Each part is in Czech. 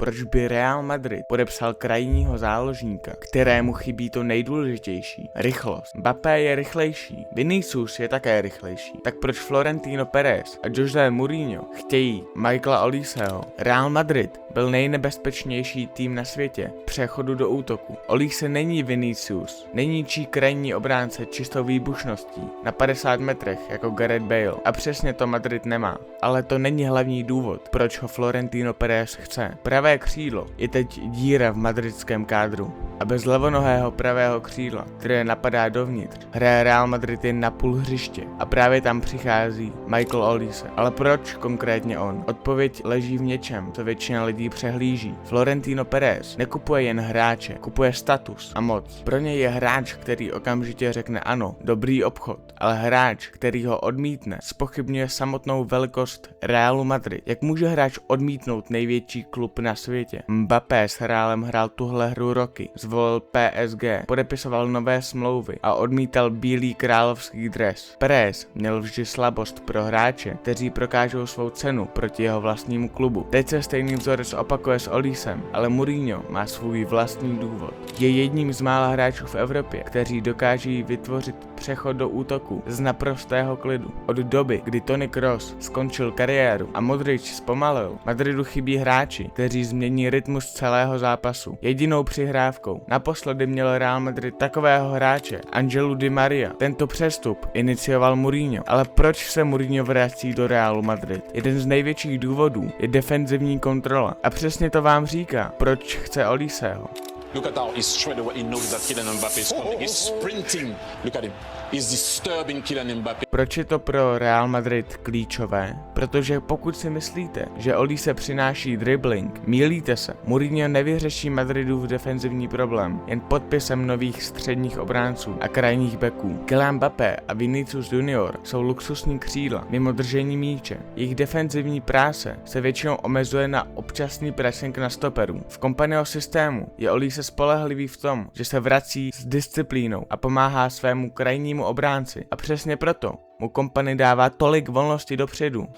proč by Real Madrid podepsal krajního záložníka, kterému chybí to nejdůležitější, rychlost. Mbappé je rychlejší, Vinicius je také rychlejší. Tak proč Florentino Pérez a José Mourinho chtějí Michaela Oliseho? Real Madrid byl nejnebezpečnější tým na světě v přechodu do útoku. Olise není Vinicius, není čí krajní obránce čistou výbušností na 50 metrech jako Gareth Bale. A přesně to Madrid nemá. Ale to není hlavní důvod, proč ho Florentino Pérez chce. Pravé křídlo je teď díra v madridském kádru. A bez levonohého pravého křídla, které napadá dovnitř, hraje Real Madrid jen na půl hřiště. A právě tam přichází Michael Olise. Ale proč konkrétně on? Odpověď leží v něčem, co většina lidí přehlíží. Florentino Pérez nekupuje jen hráče, kupuje status a moc. Pro něj je hráč, který okamžitě řekne ano, dobrý obchod, ale hráč, který ho odmítne, zpochybňuje samotnou velikost Realu Madrid. Jak může hráč odmítnout největší klub na světě? Mbappé s Realem hrál tuhle hru roky, zvolil PSG, podepisoval nové smlouvy a odmítal bílý královský dres. Pérez měl vždy slabost pro hráče, kteří prokážou svou cenu proti jeho vlastnímu klubu. Teď se stejný vzorec opakuje s Olisem, ale Mourinho má svůj vlastní důvod. Je jedním z mála hráčů v Evropě, kteří dokáží vytvořit přechod do útoku z naprostého klidu. Od doby, kdy Toni Kroos skončil kariéru a Modric zpomalil, Madridu chybí hráči, kteří změní rytmus celého zápasu. Jedinou přihrávkou naposledy měl Real Madrid takového hráče, Angelu Di Maria. Tento přestup inicioval Mourinho. Ale proč se Mourinho vrací do Realu Madrid? Jeden z největších důvodů je defenzivní kontrola. A přesně to vám říká, proč chce Oliseho. Look at how he's straight away. He knows that Kylian Mbappé is coming. He's sprinting. Look at him. He's disturbing Kylian Mbappé. Proč je to pro Real Madrid klíčové? Protože pokud si myslíte, že Olise přináší dribbling, mýlíte se. Mourinho nevyřeší Madridův defenzivní problém jen podpisem nových středních obránců a krajních beků. Kylian Mbappé a Vinicius Junior jsou luxusní křídla mimo držení míče. Jejich defenzivní práce se většinou omezuje na občasný pressing na stoperu. V Kompanyho systému je Olise spolehlivý v tom, že se vrací s disciplínou a pomáhá svému krajnímu obránci. A přesně proto mu Kompany dává tolik volnosti dopředu.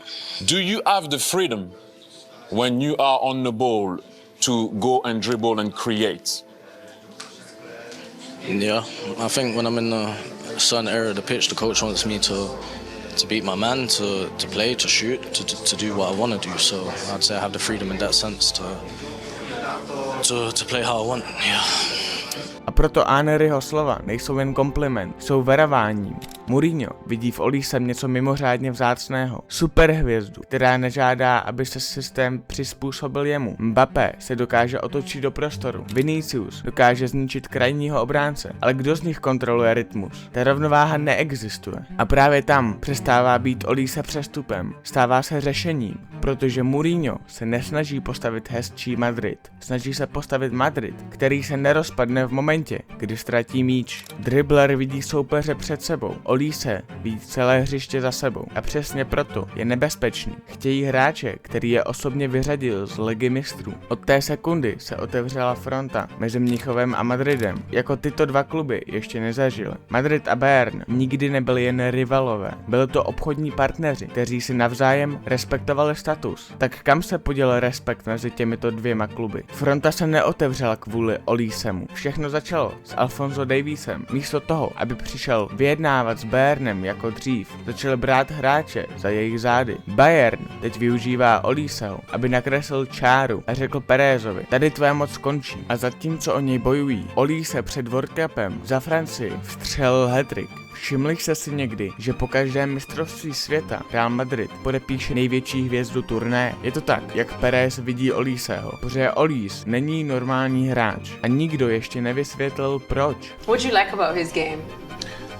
Do you have the freedom when you are on the ball to go and dribble and create? Yeah, I think when I'm in a certain area of the pitch, the coach wants me to beat my man, to play, to shoot, to do what I want to do. So I'd say I have the freedom in that sense to play how I want. Yeah. A proto Aneryho slova nejsou jen kompliment, jsou varováním. Mourinho vidí v Olisem něco mimořádně vzácného. Superhvězdu, která nežádá, aby se systém přizpůsobil jemu. Mbappé se dokáže otočit do prostoru. Vinicius dokáže zničit krajního obránce. Ale kdo z nich kontroluje rytmus? Ta rovnováha neexistuje. A právě tam přestává být Olise přestupem. Stává se řešením, protože Mourinho se nesnaží postavit hezčí Madrid. Snaží se postavit Madrid, který se nerozpadne v momentě, kdy ztratí míč. Dribbler vidí soupeře před sebou. Olise vidí celé hřiště za sebou. A přesně proto je nebezpečný. Chtějí hráče, který je osobně vyřadil z Ligy mistrů. Od té sekundy se otevřela fronta mezi Mnichovem a Madridem. Jako tyto dva kluby ještě nezažili. Madrid a Bayern nikdy nebyli jen rivalové. Byli to obchodní partneři, kteří si navzájem respektovali status. Tak kam se poděl respekt mezi těmito dvěma kluby? Fronta se neotevřela kvůli Olisemu. Všechno začalo s Alphonso Daviesem. Místo toho, aby přišel vyjednávat s Bayernem jako dřív, začali brát hráče za jejich zády. Bayern teď využívá Oliseho, aby nakreslil čáru a řekl Pérezovi, tady tvoje moc končí. A zatímco o něj bojují, Olise před World Cupem za Francii vstřelil hat-trick. Všimli jste si někdy, že po každém mistrovství světa Real Madrid podepíše největší hvězdu turné? Je to tak, jak Pérez vidí Oliseho, protože Olise není normální hráč a nikdo ještě nevysvětlil proč. What do you like about his game?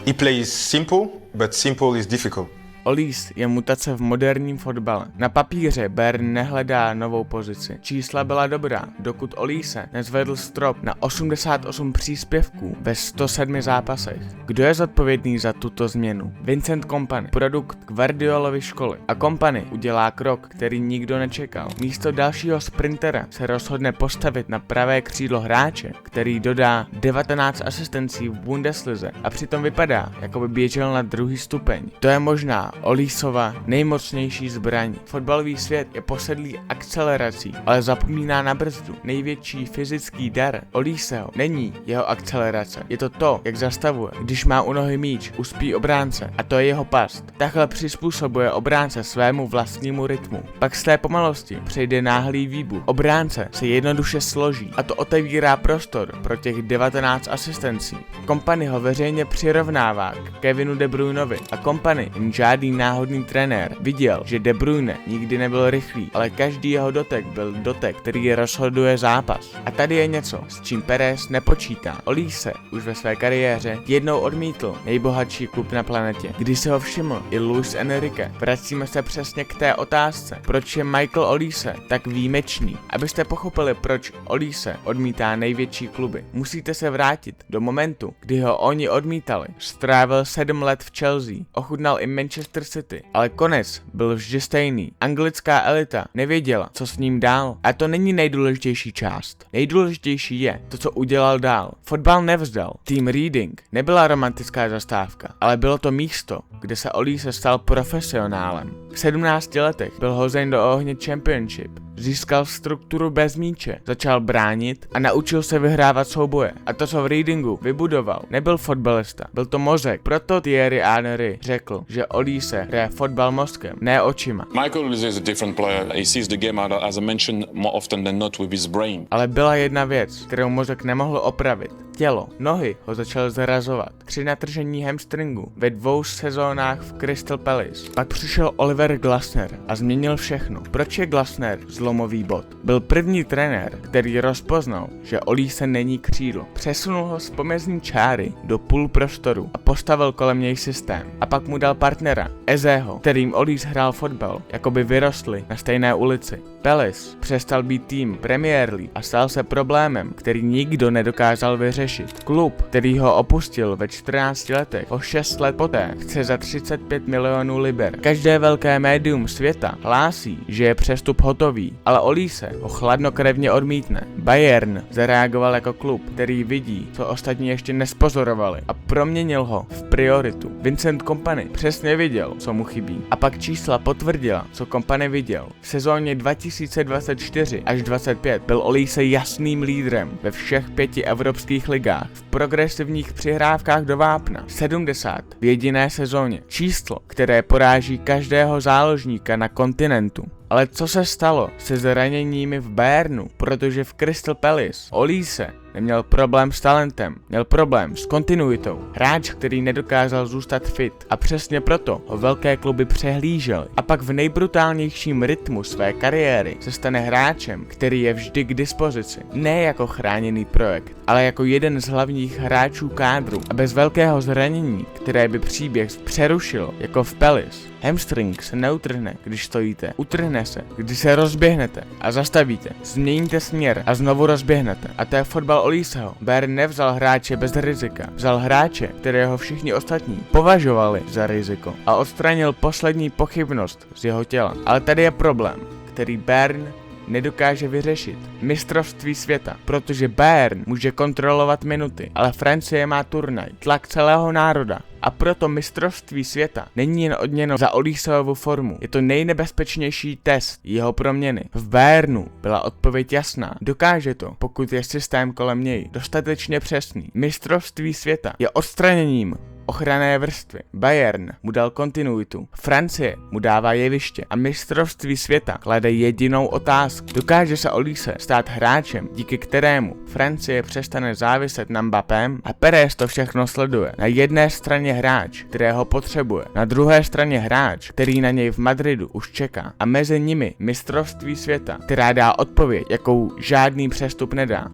He plays simple, but simple is difficult. Olise je mutace v moderním fotbale. Na papíře Bayern nehledá novou pozici. Čísla byla dobrá, dokud Olise nezvedl strop na 88 příspěvků ve 107 zápasech. Kdo je zodpovědný za tuto změnu? Vincent Kompany, produkt Guardiolovy školy. A Kompany udělá krok, který nikdo nečekal. Místo dalšího sprintera se rozhodne postavit na pravé křídlo hráče, který dodá 19 asistencí v Bundeslize a přitom vypadá, jako by běžel na druhý stupeň. To je možná Olisova nejmocnější zbraň. Fotbalový svět je posedlý akcelerací, ale zapomíná na brzdu. Největší fyzický dar Oliseho není jeho akcelerace, je to, jak zastavuje. Když má u nohy míč, uspí obránce a to je jeho past. Takhle přizpůsobuje obránce svému vlastnímu rytmu. Pak z té pomalosti přejde náhlý výbuch. Obránce se jednoduše složí a to otevírá prostor pro těch 19 asistencí. Kompany ho veřejně přirovnává k Kevinu De Bruynovi a Kompany, jen žádný náhodný trenér, viděl, že De Bruyne nikdy nebyl rychlý, ale každý jeho dotek byl dotek, který rozhoduje zápas. A tady je něco, s čím Perez nepočítá. Olise už ve své kariéře jednou odmítl nejbohatší klub na planetě, když se ho všiml i Luis Enrique. Vracíme se přesně k té otázce, proč je Michael Olise tak výjimečný. Abyste pochopili, proč Olise odmítá největší kluby, musíte se vrátit do momentu, kdy ho oni odmítali. Strávil 7 let v Chelsea, ochutnal i Manchester City, ale konec byl vždy stejný. Anglická elita nevěděla, co s ním dál. A to není nejdůležitější část. Nejdůležitější je to, co udělal dál. Fotbal nevzdal. Tým Reading nebyla romantická zastávka, ale bylo to místo, kde se Olise stal profesionálem. V 17 letech byl hozen do ohně Championship. Získal strukturu bez míče, začal bránit a naučil se vyhrávat souboje. A to, co v Readingu vybudoval, nebyl fotbalista, byl to mozek. Proto Thierry Henry řekl, že Olise hraje fotbal mozkem, ne očima. Michael Olise is a different player. He sees the game, as I mentioned, more often than not with his brain. Ale byla jedna věc, kterou mozek nemohl opravit. Tělo. Nohy ho začal zarazovat. 3 natržení hamstringu ve 2 sezónách v Crystal Palace. Pak přišel Oliver Glasner a změnil všechno. Proč je Glasner zlomový bod? Byl první trenér, který rozpoznal, že Olise není křídlo. Přesunul ho z pomezní čáry do půl prostoru a postavil kolem něj systém. A pak mu dal partnera, Ezeho, kterým Olise hrál fotbal, jako by vyrostli na stejné ulici. Palace přestal být tým Premier League a stal se problémem, který nikdo nedokázal vyřešit. Klub, který ho opustil ve 14 letech, o 6 let poté chce za 35 milionů liber. Každé velké médium světa hlásí, že je přestup hotový, ale Olise ho chladnokrevně odmítne. Bayern zareagoval jako klub, který vidí, co ostatní ještě nespozorovali a proměnil ho v prioritu. Vincent Kompany přesně viděl, co mu chybí. A pak čísla potvrdila, co Kompany viděl. V sezóně 2024 až 25 byl Olise jasným lídrem ve všech 5 evropských ligách. V progresivních přihrávkách do vápna 70 v jediné sezóně. Číslo, které poráží každého záložníka na kontinentu. Ale co se stalo se zraněními v Bayernu? Protože v Crystal Palace Olise neměl problém s talentem, měl problém s kontinuitou. Hráč, který nedokázal zůstat fit a přesně proto ho velké kluby přehlížely. A pak v nejbrutálnějším rytmu své kariéry se stane hráčem, který je vždy k dispozici. Ne jako chráněný projekt, ale jako jeden z hlavních hráčů kádru a bez velkého zranění, které by příběh přerušilo, jako v Palace. Hamstring se neutrhne, když stojíte. Utrhne se, když se rozběhnete a zastavíte. Změníte směr a znovu rozběhnete. A to je fotbal Oliseho. Bayern nevzal hráče bez rizika. Vzal hráče, kterého všichni ostatní považovali za riziko. A odstranil poslední pochybnost z jeho těla. Ale tady je problém, který Bayern nedokáže vyřešit. Mistrovství světa, protože Bayern může kontrolovat minuty, ale Francie má turnaj, tlak celého národa. A proto mistrovství světa není jen odměnou za Oliseovu formu. Je to nejnebezpečnější test jeho proměny. V Bayernu byla odpověď jasná. Dokáže to, pokud je systém kolem něj dostatečně přesný. Mistrovství světa je odstraněním ochranné vrstvy. Bayern mu dal kontinuitu. Francie mu dává jeviště a mistrovství světa klade jedinou otázku. Dokáže se Olise stát hráčem, díky kterému Francie přestane záviset na Mbappém? A Perez to všechno sleduje. Na jedné straně hráč, kterého potřebuje, na druhé straně hráč, který na něj v Madridu už čeká a mezi nimi mistrovství světa, která dá odpověď, jakou žádný přestup nedá.